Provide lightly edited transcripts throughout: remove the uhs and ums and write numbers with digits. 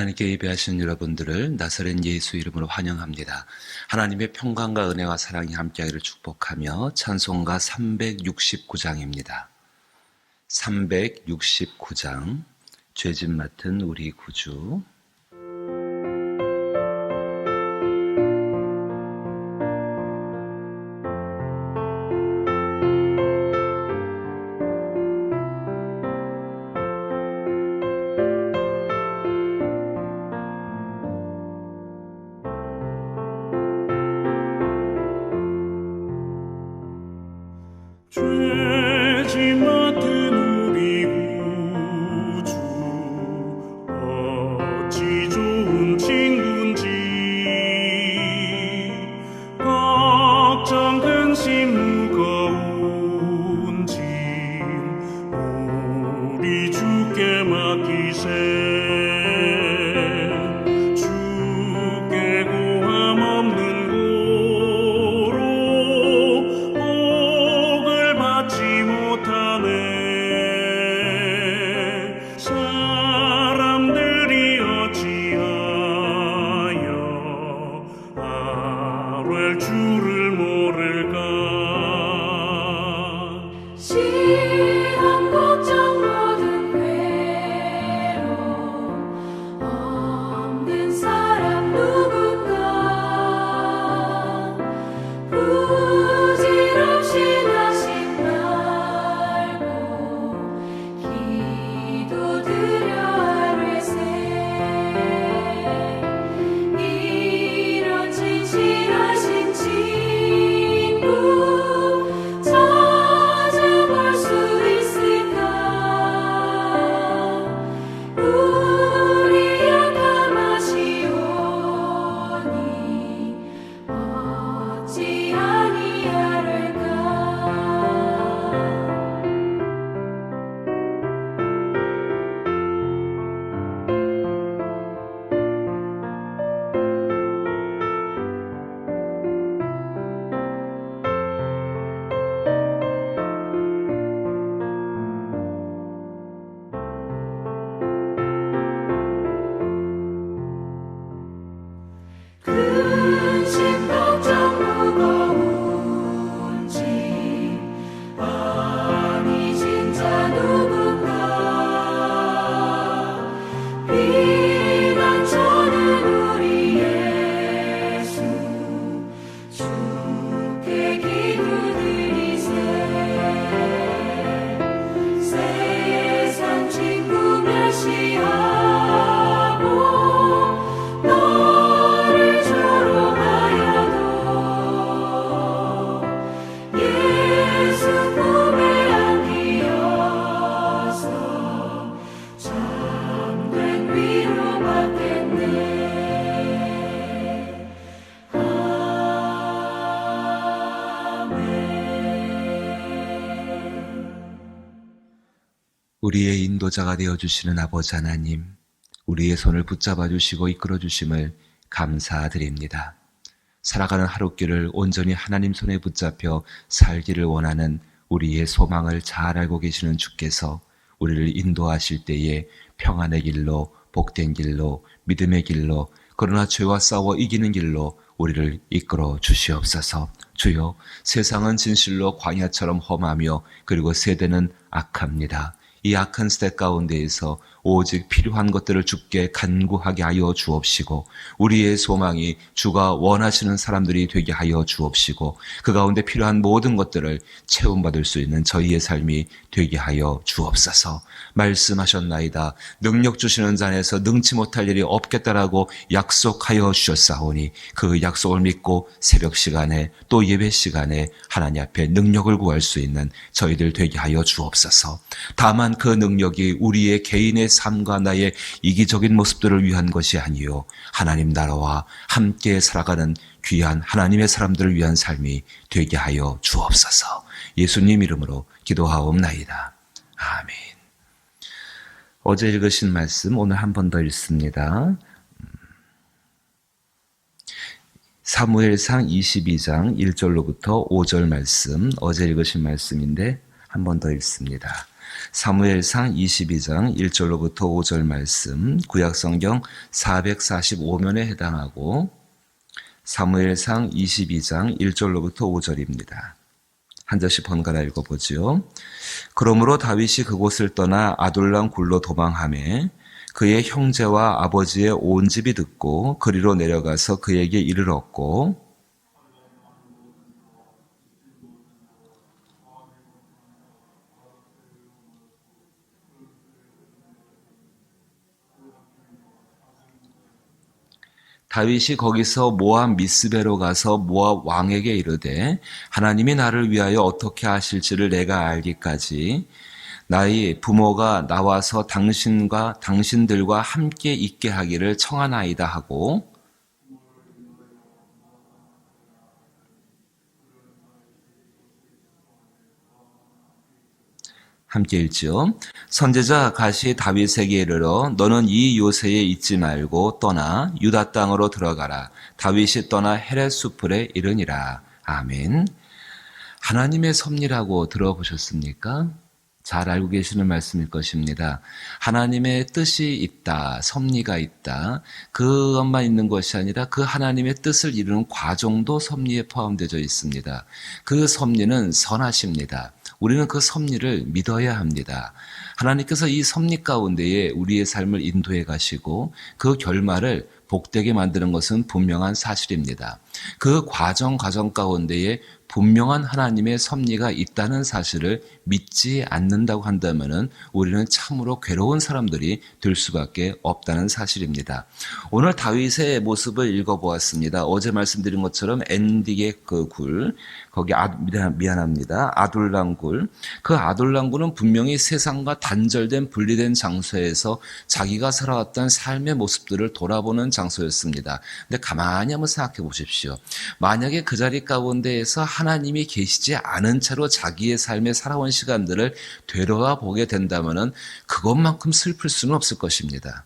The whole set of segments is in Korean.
하나님께 예배하시는 여러분들을 나사렛 예수 이름으로 환영합니다. 하나님의 평강과 은혜와 사랑이 함께하기를 축복하며 찬송가 369장입니다. 369장 죄짐 맡은 우리 구주. 죄짐 맡은 우리 구주 어찌 좋은 친구인지 걱정 근심 무거운 짐 우리 주께 맡기세 주께 고함 없는 받지 못하네. 사람들이 어찌하여 아뢰 주를 모를까. 시험 걱정 모든 괴로움 없는 사람 누군가 부질없이 근심 걱정 무거운 짐 아니 진짜 누군가 비난처는 우리 예수 주께 기도드리세 세상 친구 멸시하고 우리의 인도자가 되어주시는 아버지 하나님, 우리의 손을 붙잡아 주시고 이끌어 주심을 감사드립니다. 살아가는 하루길을 온전히 하나님 손에 붙잡혀 살기를 원하는 우리의 소망을 잘 알고 계시는 주께서 우리를 인도하실 때에 평안의 길로, 복된 길로, 믿음의 길로, 그러나 죄와 싸워 이기는 길로 우리를 이끌어 주시옵소서. 주여, 세상은 진실로 광야처럼 험하며 그리고 세대는 악합니다. 이 악한 시대 가운데에서 오직 필요한 것들을 주께 간구하게 하여 주옵시고 우리의 소망이 주가 원하시는 사람들이 되게 하여 주옵시고 그 가운데 필요한 모든 것들을 채움받을 수 있는 저희의 삶이 되게 하여 주옵소서. 말씀하셨나이다. 능력 주시는 자 안에서 능치 못할 일이 없겠다라고 약속하여 주셨사오니 그 약속을 믿고 새벽 시간에 또 예배 시간에 하나님 앞에 능력을 구할 수 있는 저희들 되게 하여 주옵소서. 다만 그 능력이 우리의 개인의 삶과 나의 이기적인 모습들을 위한 것이 아니요 하나님 나라와 함께 살아가는 귀한 하나님의 사람들을 위한 삶이 되게 하여 주옵소서. 예수님 이름으로 기도하옵나이다. 아멘. 어제 읽으신 말씀 오늘 한 번 더 읽습니다. 사무엘상 22장 1절로부터 5절 말씀, 어제 읽으신 말씀인데 한 번 더 읽습니다. 사무엘상 22장 1절로부터 5절 말씀, 구약성경 445면에 해당하고 사무엘상 22장 1절로부터 5절입니다. 한 절씩 번갈아 읽어보지요. 그러므로 다윗이 그곳을 떠나 아둘람 굴로 도망하매 그의 형제와 아버지의 온 집이 듣고 그리로 내려가서 그에게 이르렀고 다윗이 거기서 모압 미스베로 가서 모압 왕에게 이르되 하나님이 나를 위하여 어떻게 하실지를 내가 알기까지 나의 부모가 나와서 당신들과 함께 있게 하기를 청하나이다 하고 함께 읽지요. 선지자 갓이 다윗에게 이르러 너는 이 요새에 있지 말고 떠나 유다 땅으로 들어가라. 다윗이 떠나 헤렛 수풀에 이르니라. 아멘. 하나님의 섭리라고 들어보셨습니까? 잘 알고 계시는 말씀일 것입니다. 하나님의 뜻이 있다, 섭리가 있다. 그것만 있는 것이 아니라 그 하나님의 뜻을 이루는 과정도 섭리에 포함되어 있습니다. 그 섭리는 선하십니다. 우리는 그 섭리를 믿어야 합니다. 하나님께서 이 섭리 가운데에 우리의 삶을 인도해 가시고 그 결말을 복되게 만드는 것은 분명한 사실입니다. 그 과정 가운데에 분명한 하나님의 섭리가 있다는 사실을 믿지 않는다고 한다면 우리는 참으로 괴로운 사람들이 될 수밖에 없다는 사실입니다. 오늘 다윗의 모습을 읽어보았습니다. 어제 말씀드린 것처럼 엔딕의 그 굴, 거기 미안합니다. 아둘람 굴. 그 아둘람 굴은 분명히 세상과 단절된 분리된 장소에서 자기가 살아왔던 삶의 모습들을 돌아보는 장소였습니다. 근데 가만히 한번 생각해 보십시오. 만약에 그 자리 가운데에서 하나님이 계시지 않은 채로 자기의 삶에 살아온 시간들을 되돌아보게 된다면 그것만큼 슬플 수는 없을 것입니다.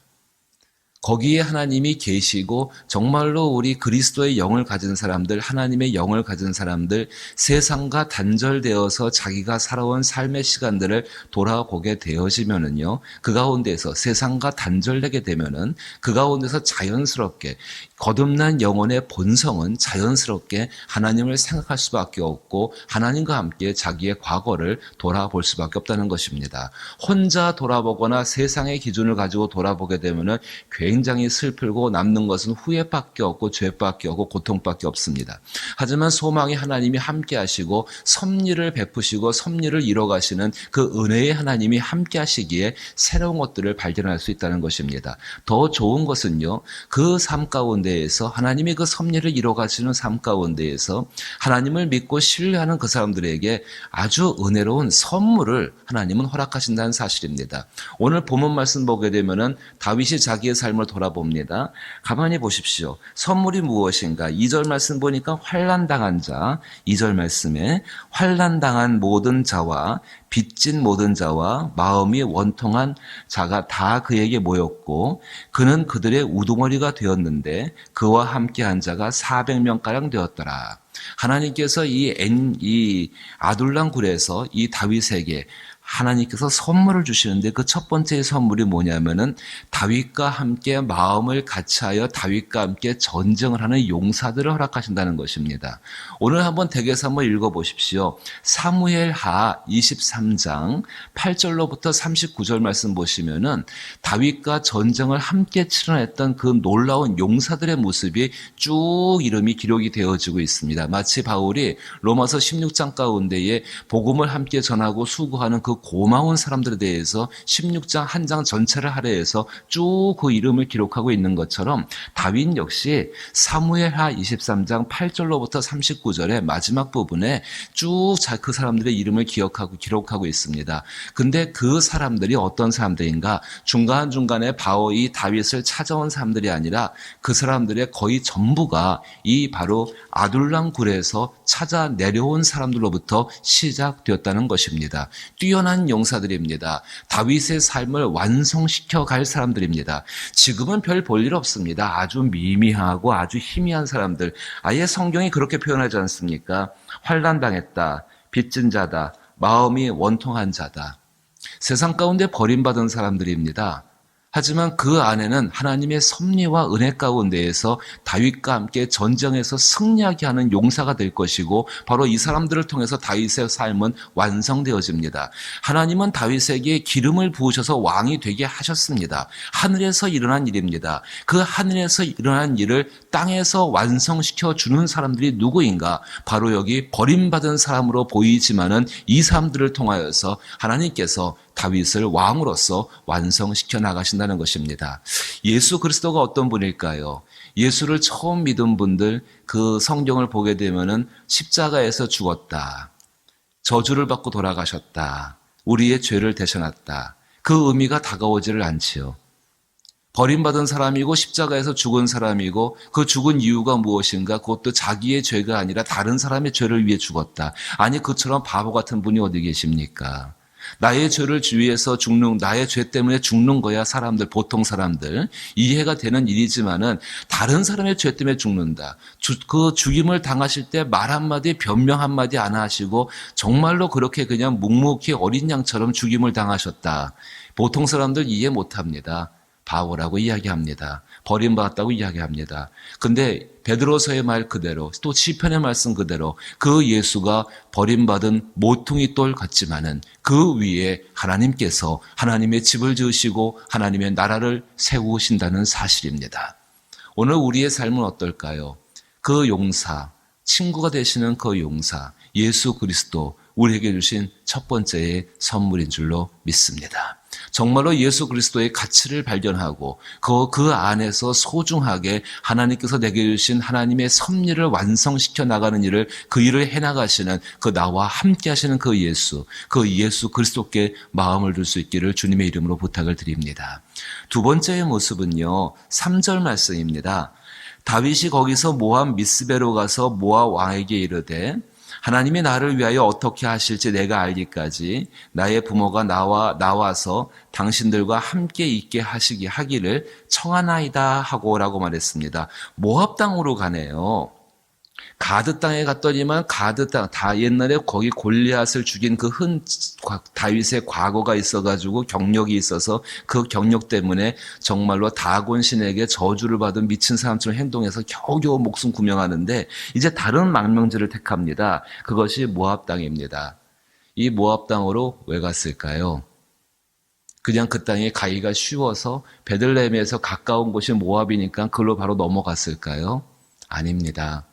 거기에 하나님이 계시고 정말로 우리 그리스도의 영을 가진 사람들, 하나님의 영을 가진 사람들, 세상과 단절되어서 자기가 살아온 삶의 시간들을 돌아보게 되어지면은요, 그 가운데서 세상과 단절되게 되면은 그 가운데서 자연스럽게 거듭난 영혼의 본성은 자연스럽게 하나님을 생각할 수밖에 없고 하나님과 함께 자기의 과거를 돌아볼 수밖에 없다는 것입니다. 혼자 돌아보거나 세상의 기준을 가지고 돌아보게 되면은 굉장히 슬프고 남는 것은 후회밖에 없고 죄밖에 없고 고통밖에 없습니다. 하지만 소망이 하나님이 함께 하시고 섭리를 베푸시고 섭리를 이뤄가시는 그 은혜의 하나님이 함께 하시기에 새로운 것들을 발견할 수 있다는 것입니다. 더 좋은 것은요, 그 삶 가운데에서 하나님이 그 섭리를 이뤄가시는 삶 가운데에서 하나님을 믿고 신뢰하는 그 사람들에게 아주 은혜로운 선물을 하나님은 허락하신다는 사실입니다. 오늘 본문 말씀 보게 되면은 다윗이 자기의 삶을 돌아봅니다. 가만히 보십시오. 선물이 무엇인가? 2절 말씀 보니까 환난당한 자, 2절 말씀에 환난당한 모든 자와 빚진 모든 자와 마음이 원통한 자가 다 그에게 모였고 그는 그들의 우두머리가 되었는데 그와 함께한 자가 400명가량 되었더라. 하나님께서 이 아둘람 굴에서 이 다윗에게 하나님께서 선물을 주시는데 그 첫 번째 선물이 뭐냐면은 다윗과 함께 마음을 같이하여 다윗과 함께 전쟁을 하는 용사들을 허락하신다는 것입니다. 오늘 한번 댁에서 한번 읽어보십시오. 사무엘하 23장 8절로부터 39절 말씀 보시면은 다윗과 전쟁을 함께 치러냈던 그 놀라운 용사들의 모습이 쭉 이름이 기록이 되어지고 있습니다. 마치 바울이 로마서 16장 가운데에 복음을 함께 전하고 수고하는 그 고마운 사람들에 대해서 16장 한 장 전체를 할애해서 쭉 그 이름을 기록하고 있는 것처럼 다윗 역시 사무엘하 23장 8절로부터 39절의 마지막 부분에 쭉 그 사람들의 이름을 기록하고 있습니다. 근데 그 사람들이 어떤 사람들인가? 중간중간에 이 다윗을 찾아온 사람들이 아니라 그 사람들의 거의 전부가 이 바로 아둘람 굴에서 찾아 내려온 사람들로부터 시작되었다는 것입니다. 뛰어난 용사들입니다. 다윗의 삶을 완성시켜 갈 사람들입니다. 지금은 별 볼 일 없습니다. 아주 미미하고 아주 희미한 사람들. 아예 성경이 그렇게 표현하지 않습니까? 환난당했다, 빚진 자다, 마음이 원통한 자다. 세상 가운데 버림받은 사람들입니다. 하지만 그 안에는 하나님의 섭리와 은혜 가운데에서 다윗과 함께 전쟁에서 승리하게 하는 용사가 될 것이고 바로 이 사람들을 통해서 다윗의 삶은 완성되어집니다. 하나님은 다윗에게 기름을 부으셔서 왕이 되게 하셨습니다. 하늘에서 일어난 일입니다. 그 하늘에서 일어난 일을 땅에서 완성시켜 주는 사람들이 누구인가? 바로 여기 버림받은 사람으로 보이지만은 이 사람들을 통하여서 하나님께서 다윗을 왕으로서 완성시켜 나가신다는 것입니다. 예수 그리스도가 어떤 분일까요? 예수를 처음 믿은 분들 그 성경을 보게 되면은 십자가에서 죽었다. 저주를 받고 돌아가셨다. 우리의 죄를 대신했다. 그 의미가 다가오지를 않지요. 버림받은 사람이고 십자가에서 죽은 사람이고 그 죽은 이유가 무엇인가? 그것도 자기의 죄가 아니라 다른 사람의 죄를 위해 죽었다. 아니 그처럼 바보 같은 분이 어디 계십니까? 나의 죄를 위해서 나의 죄 때문에 죽는 거야 사람들, 보통 사람들. 이해가 되는 일이지만은 다른 사람의 죄 때문에 죽는다. 그 죽임을 당하실 때 말 한마디, 변명 한마디 안 하시고 정말로 그렇게 그냥 묵묵히 어린 양처럼 죽임을 당하셨다. 보통 사람들 이해 못 합니다. 바보라고 이야기합니다. 버림받았다고 이야기합니다. 근데 베드로서의 말 그대로 또 시편의 말씀 그대로 그 예수가 버림받은 모퉁이 돌 같지만은 그 위에 하나님께서 하나님의 집을 지으시고 하나님의 나라를 세우신다는 사실입니다. 오늘 우리의 삶은 어떨까요? 그 용사, 친구가 되시는 그 용사, 예수 그리스도 우리에게 주신 첫 번째의 선물인 줄로 믿습니다. 정말로 예수 그리스도의 가치를 발견하고 그 안에서 소중하게 하나님께서 내게 주신 하나님의 섭리를 완성시켜 나가는 일을 그 일을 해나가시는 그 나와 함께 하시는 그 예수 그리스도께 마음을 둘 수 있기를 주님의 이름으로 부탁을 드립니다. 두 번째의 모습은요, 3절 말씀입니다. 다윗이 거기서 모압 미스베로 가서 모압 왕에게 이르되 하나님이 나를 위하여 어떻게 하실지 내가 알기까지 나의 부모가 나와서 당신들과 함께 있게 하기를 청하나이다 하고라고 말했습니다. 모압 땅으로 가네요. 가드 땅에 갔더니만 가드 땅, 다 옛날에 거기 골리앗을 죽인 그 다윗의 과거가 있어가지고 경력이 있어서 그 경력 때문에 정말로 다곤 신에게 저주를 받은 미친 사람처럼 행동해서 겨우겨우 목숨 구명하는데 이제 다른 망명지를 택합니다. 그것이 모압 땅입니다. 이 모압 땅으로 왜 갔을까요? 그냥 그 땅에 가기가 쉬워서 베들레헴에서 가까운 곳이 모압이니까 그걸로 바로 넘어갔을까요? 아닙니다.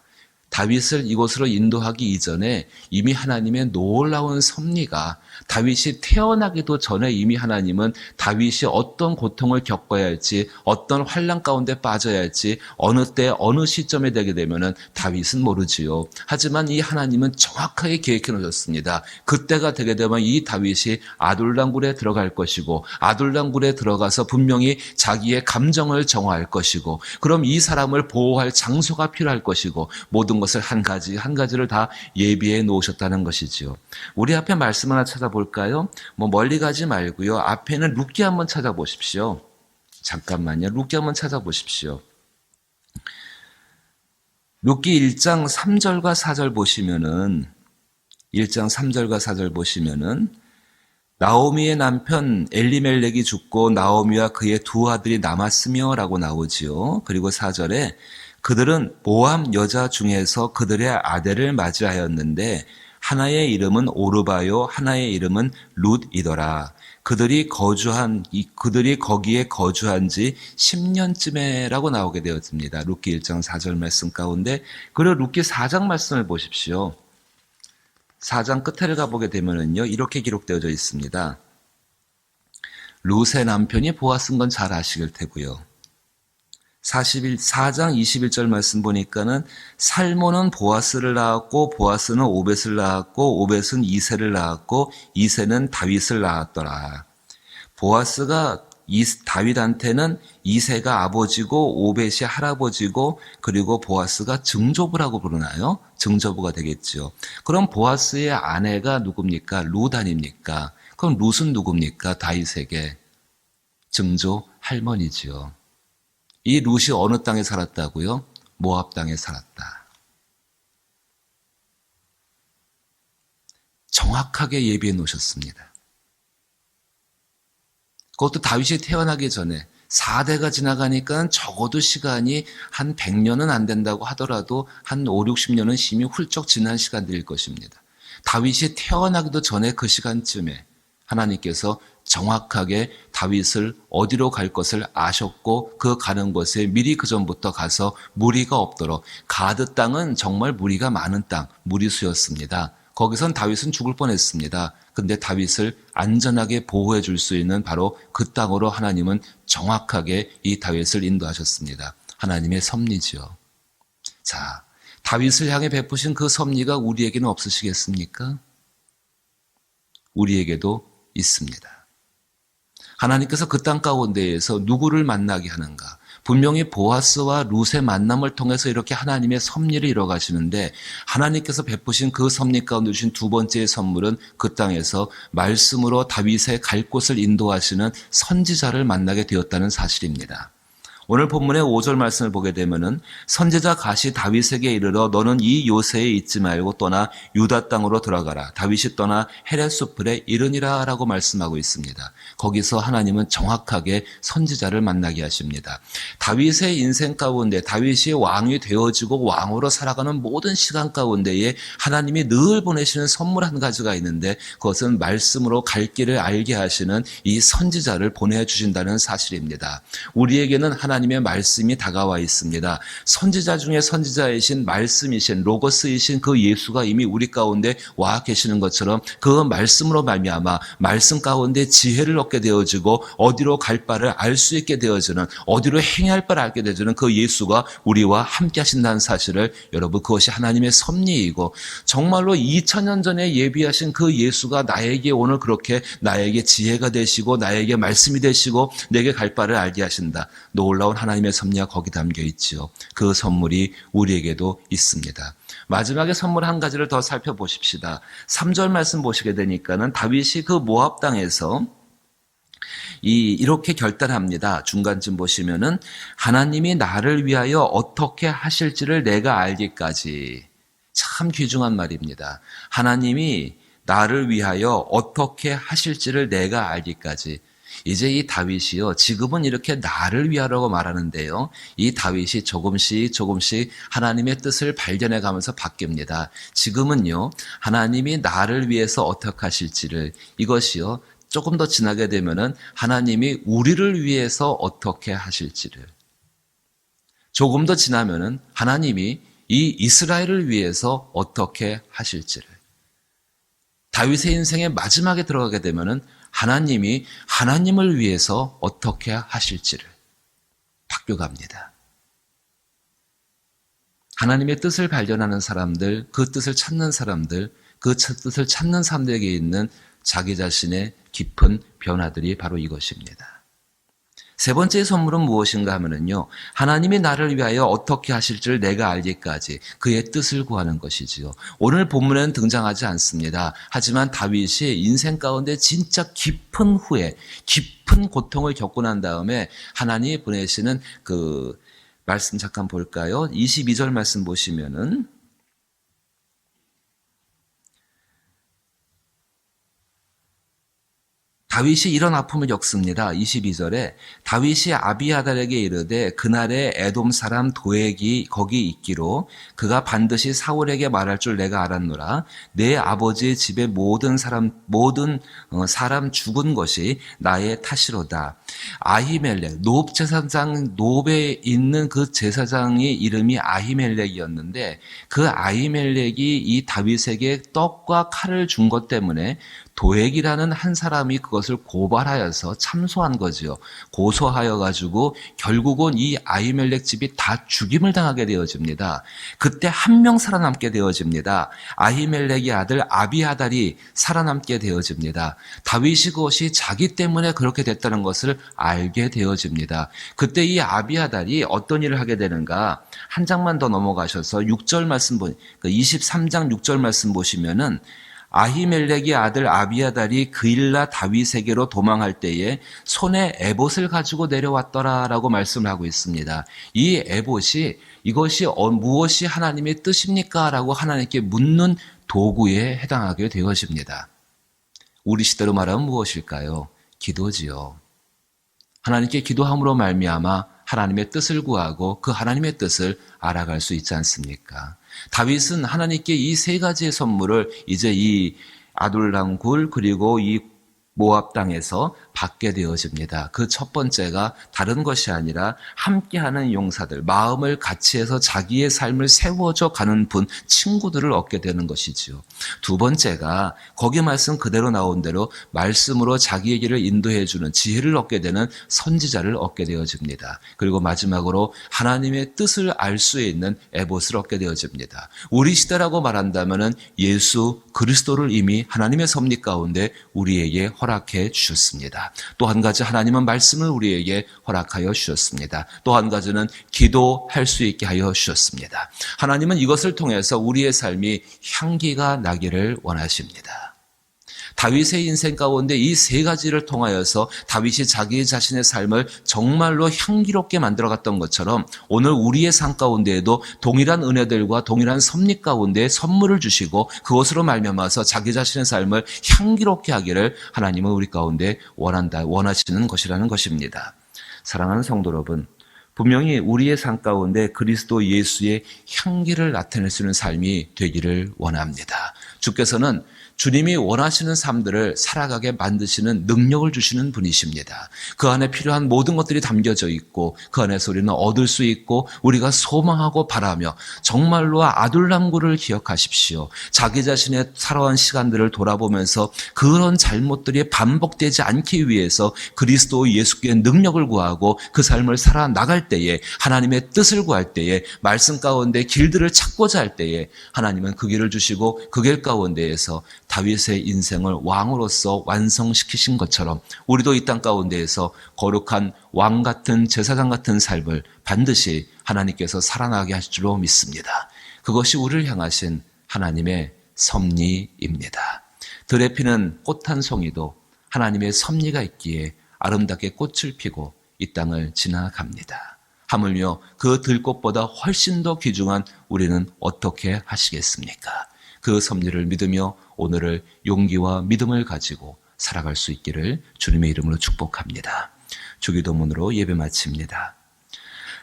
다윗을 이곳으로 인도하기 이전에 이미 하나님의 놀라운 섭리가 다윗이 태어나기도 전에 이미 하나님은 다윗이 어떤 고통을 겪어야 할지 어떤 환난 가운데 빠져야 할지 어느 때 어느 시점에 되게 되면은 다윗은 모르지요. 하지만 이 하나님은 정확하게 계획해 놓으셨습니다. 그때가 되게 되면 이 다윗이 아둘람 굴에 들어갈 것이고 아둘람 굴에 들어가서 분명히 자기의 감정을 정화할 것이고 그럼 이 사람을 보호할 장소가 필요할 것이고 모든 것을 한 가지를 다 예비해 놓으셨다는 것이지요. 우리 앞에 말씀 하나 찾아볼까요? 멀리 가지 말고요. 앞에는 룻기 한번 찾아보십시오. 잠깐만요. 룻기 한번 찾아보십시오. 룻기 1장 3절과 4절 보시면은 1장 3절과 4절 보시면은 나오미의 남편 엘리멜렉이 죽고 나오미와 그의 두 아들이 남았으며 라고 나오지요. 그리고 4절에 그들은 모압 여자 중에서 그들의 아들을 맞이하였는데 하나의 이름은 오르바요 하나의 이름은 룻이더라. 그들이 거기에 거주한 지 10년쯤에라고 나오게 되었습니다. 룻기 1장 4절 말씀 가운데 그리고 룻기 4장 말씀을 보십시오. 4장 끝에를 가보게 되면은요 이렇게 기록되어져 있습니다. 룻의 남편이 보아스인 건 잘 아시길 테고요. 4장 21절 말씀 보니까는 살모는 보아스를 낳았고 보아스는 오벳을 낳았고 오벳은 이새를 낳았고 이새는 다윗을 낳았더라. 보아스가 다윗한테는 이새가 아버지고 오벳이 할아버지고 그리고 보아스가 증조부라고 부르나요? 증조부가 되겠죠. 그럼 보아스의 아내가 누굽니까? 룻 아닙니까? 그럼 룻은 누굽니까? 다윗에게 증조 할머니지요. 이 룻이 어느 땅에 살았다고요? 모압 땅에 살았다. 정확하게 예비해 놓으셨습니다. 그것도 다윗이 태어나기 전에 4대가 지나가니까 적어도 시간이 한 100년은 안 된다고 하더라도 한 5, 60년은 심히 훌쩍 지난 시간들일 것입니다. 다윗이 태어나기도 전에 그 시간쯤에 하나님께서 정확하게 다윗을 어디로 갈 것을 아셨고 그 가는 곳에 미리 그 전부터 가서 무리가 없도록 가드 땅은 정말 무리가 많은 땅, 무리수였습니다. 거기선 다윗은 죽을 뻔했습니다. 근데 다윗을 안전하게 보호해 줄 수 있는 바로 그 땅으로 하나님은 정확하게 이 다윗을 인도하셨습니다. 하나님의 섭리지요. 자, 다윗을 향해 베푸신 그 섭리가 우리에게는 없으시겠습니까? 우리에게도 있습니다. 하나님께서 그 땅 가운데에서 누구를 만나게 하는가? 분명히 보아스와 룻의 만남을 통해서 이렇게 하나님의 섭리를 이뤄가시는데 하나님께서 베푸신 그 섭리 가운데 주신 두 번째의 선물은 그 땅에서 말씀으로 다윗의 갈 곳을 인도하시는 선지자를 만나게 되었다는 사실입니다. 오늘 본문의 5절 말씀을 보게 되면은 선지자 갓이 다윗에게 이르러 너는 이 요새에 있지 말고 떠나 유다 땅으로 들어가라. 다윗이 떠나 헤레소풀에 이르니라 라고 말씀하고 있습니다. 거기서 하나님은 정확하게 선지자를 만나게 하십니다. 다윗의 인생 가운데 다윗이 왕이 되어지고 왕으로 살아가는 모든 시간 가운데에 하나님이 늘 보내시는 선물 한 가지가 있는데 그것은 말씀으로 갈 길을 알게 하시는 이 선지자를 보내주신다는 사실입니다. 우리에게는 하나님의 말씀이 다가와 있습니다. 선지자 중에 선지자이신 말씀이신 로고스이신 그 예수가 이미 우리 가운데 와 계시는 것처럼 그 말씀으로 말미암아 말씀 가운데 지혜를 얻게 되어지고 어디로 갈 바를 알 수 있게 되어지는 어디로 행해야 할 바를 알게 되어지는 그 예수가 우리와 함께 하신다는 사실을 여러분 그것이 하나님의 섭리이고 정말로 2000년 전에 예비하신 그 예수가 나에게 오늘 그렇게 나에게 지혜가 되시고 나에게 말씀이 되시고 내게 갈 바를 알게 하신다. 놀라운 하나님의 섭리가 거기 담겨 있지요. 그 선물이 우리에게도 있습니다. 마지막에 선물 한 가지를 더 살펴보십시다. 3절 말씀 보시게 되니까는 다윗이 그 모압 땅에서 이렇게 결단합니다. 중간쯤 보시면은 하나님이 나를 위하여 어떻게 하실지를 내가 알기까지. 참 귀중한 말입니다. 하나님이 나를 위하여 어떻게 하실지를 내가 알기까지. 이제 이 다윗이요, 지금은 이렇게 나를 위하라고 말하는데요, 이 다윗이 조금씩 하나님의 뜻을 발견해 가면서 바뀝니다. 지금은요, 하나님이 나를 위해서 어떻게 하실지를, 이것이요, 조금 더 지나게 되면은 하나님이 우리를 위해서 어떻게 하실지를, 조금 더 지나면은 하나님이 이 이스라엘을 위해서 어떻게 하실지를, 다윗의 인생의 마지막에 들어가게 되면은 하나님이 하나님을 위해서 어떻게 하실지를 바뀌어갑니다. 하나님의 뜻을 발견하는 사람들, 그 뜻을 찾는 사람들, 그 뜻을 찾는 사람들에게 있는 자기 자신의 깊은 변화들이 바로 이것입니다. 세 번째 선물은 무엇인가 하면은요, 하나님이 나를 위하여 어떻게 하실지를 내가 알기까지 그의 뜻을 구하는 것이지요. 오늘 본문에는 등장하지 않습니다. 하지만 다윗이 인생 가운데 진짜 깊은 후회, 깊은 고통을 겪고 난 다음에 하나님이 보내시는 그 말씀 잠깐 볼까요? 22절 말씀 보시면은 다윗이 이런 아픔을 겪습니다. 22절에 다윗이 아비아달에게 이르되 그날에 에돔 사람 도액이 거기 있기로 그가 반드시 사울에게 말할 줄 내가 알았노라. 내 아버지의 집에 모든 사람 죽은 것이 나의 탓이로다. 아히멜렉 노브 제사장 노브에 있는 그 제사장의 이름이 아히멜렉이었는데 그 아히멜렉이 이 다윗에게 떡과 칼을 준 것 때문에 도액이라는 한 사람이 그것을 고발하여서 참소한 거지요. 고소하여 가지고 결국은 이 아히멜렉 집이 다 죽임을 당하게 되어집니다. 그때 한 명 살아남게 되어집니다. 아히멜렉의 아들 아비아달이 살아남게 되어집니다. 다윗이 그것이 자기 때문에 그렇게 됐다는 것을 알게 되어집니다. 그때 이 아비아달이 어떤 일을 하게 되는가? 한 장만 더 넘어가셔서 6절 말씀 23장 6절 말씀 보시면은 아히멜렉의 아들 아비아달이 그일라 다윗에게로 도망할 때에 손에 에봇을 가지고 내려왔더라라고 말씀을 하고 있습니다. 이 에봇이 이것이 무엇이 하나님의 뜻입니까? 라고 하나님께 묻는 도구에 해당하게 되어집니다. 우리 시대로 말하면 무엇일까요? 기도지요. 하나님께 기도함으로 말미암아 하나님의 뜻을 구하고 그 하나님의 뜻을 알아갈 수 있지 않습니까? 다윗은 하나님께 이 세 가지의 선물을 이제 이 아둘람 굴 그리고 이 모압 땅에서 받게 되어집니다. 그 첫 번째가 다른 것이 아니라 함께하는 용사들, 마음을 같이 해서 자기의 삶을 세워져 가는 분, 친구들을 얻게 되는 것이지요. 두 번째가 거기 말씀 그대로 나온 대로 말씀으로 자기의 길을 인도해 주는 지혜를 얻게 되는 선지자를 얻게 되어집니다. 그리고 마지막으로 하나님의 뜻을 알 수 있는 에봇을 얻게 되어집니다. 우리 시대라고 말한다면은 예수 그리스도를 이미 하나님의 섭리 가운데 우리에게 허락해 주셨습니다. 또 한 가지 하나님은 말씀을 우리에게 허락하여 주셨습니다. 또 한 가지는 기도할 수 있게 하여 주셨습니다. 하나님은 이것을 통해서 우리의 삶이 향기가 나기를 원하십니다. 다윗의 인생 가운데 이 세 가지를 통하여서 다윗이 자기 자신의 삶을 정말로 향기롭게 만들어갔던 것처럼 오늘 우리의 삶 가운데에도 동일한 은혜들과 동일한 섭리 가운데 선물을 주시고 그것으로 말미암아서 자기 자신의 삶을 향기롭게 하기를 하나님은 우리 가운데 원하시는 것이라는 것입니다. 사랑하는 성도 여러분, 분명히 우리의 삶 가운데 그리스도 예수의 향기를 나타낼 수 있는 삶이 되기를 원합니다. 주께서는 주님이 원하시는 삶들을 살아가게 만드시는 능력을 주시는 분이십니다. 그 안에 필요한 모든 것들이 담겨져 있고 그 안에서 우리는 얻을 수 있고 우리가 소망하고 바라며 정말로 아둘람굴을 기억하십시오. 자기 자신의 살아온 시간들을 돌아보면서 그런 잘못들이 반복되지 않기 위해서 그리스도 예수께 능력을 구하고 그 삶을 살아나갈 때에 하나님의 뜻을 구할 때에 말씀 가운데 길들을 찾고자 할 때에 하나님은 그 길을 주시고 그 길 가운데에서 다윗의 인생을 왕으로서 완성시키신 것처럼 우리도 이 땅 가운데에서 거룩한 왕 같은 제사장 같은 삶을 반드시 하나님께서 살아나게 하실 줄로 믿습니다. 그것이 우리를 향하신 하나님의 섭리입니다. 들에 피는 꽃 한 송이도 하나님의 섭리가 있기에 아름답게 꽃을 피고 이 땅을 지나갑니다. 하물며 그 들꽃보다 훨씬 더 귀중한 우리는 어떻게 하시겠습니까? 그 섭리를 믿으며 오늘을 용기와 믿음을 가지고 살아갈 수 있기를 주님의 이름으로 축복합니다. 주기도문으로 예배 마칩니다.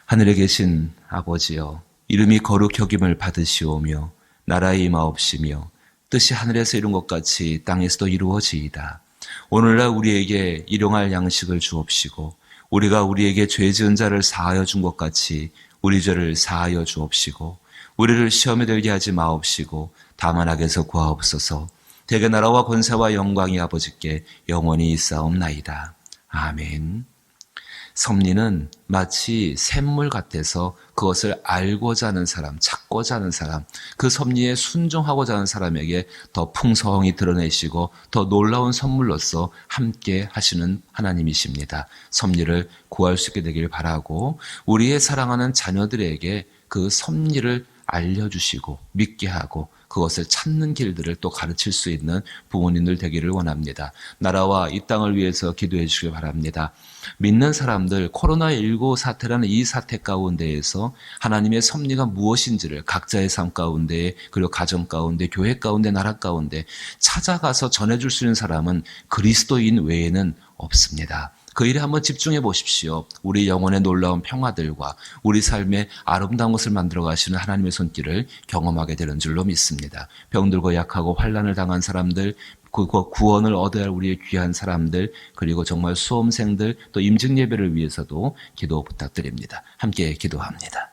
하늘에 계신 아버지여, 이름이 거룩 여김을 받으시오며 나라의 임하옵시며 뜻이 하늘에서 이룬 것 같이 땅에서도 이루어지이다. 오늘날 우리에게 일용할 양식을 주옵시고 우리가 우리에게 죄 지은 자를 사하여 준 것 같이 우리 죄를 사하여 주옵시고 우리를 시험에 들게 하지 마옵시고 다만 악에서 구하옵소서. 대개 나라와 권세와 영광이 아버지께 영원히 있사옵나이다. 아멘. 섭리는 마치 샘물 같아서 그것을 알고자 하는 사람, 찾고자 하는 사람, 그 섭리에 순종하고자 하는 사람에게 더 풍성히 드러내시고 더 놀라운 선물로서 함께 하시는 하나님이십니다. 섭리를 구할 수 있게 되길 바라고 우리의 사랑하는 자녀들에게 그 섭리를 알려주시고 믿게 하고 그것을 찾는 길들을 또 가르칠 수 있는 부모님들 되기를 원합니다. 나라와 이 땅을 위해서 기도해 주시기 바랍니다. 믿는 사람들 코로나19 사태라는 이 사태 가운데에서 하나님의 섭리가 무엇인지를 각자의 삶 가운데 그리고 가정 가운데 교회 가운데 나라 가운데 찾아가서 전해줄 수 있는 사람은 그리스도인 외에는 없습니다. 그 일에 한번 집중해 보십시오. 우리 영혼의 놀라운 평화들과 우리 삶의 아름다운 것을 만들어 가시는 하나님의 손길을 경험하게 되는 줄로 믿습니다. 병들고 약하고 환난을 당한 사람들, 구원을 얻어야 할 우리의 귀한 사람들, 그리고 정말 수험생들, 또 임직 예배를 위해서도 기도 부탁드립니다. 함께 기도합니다.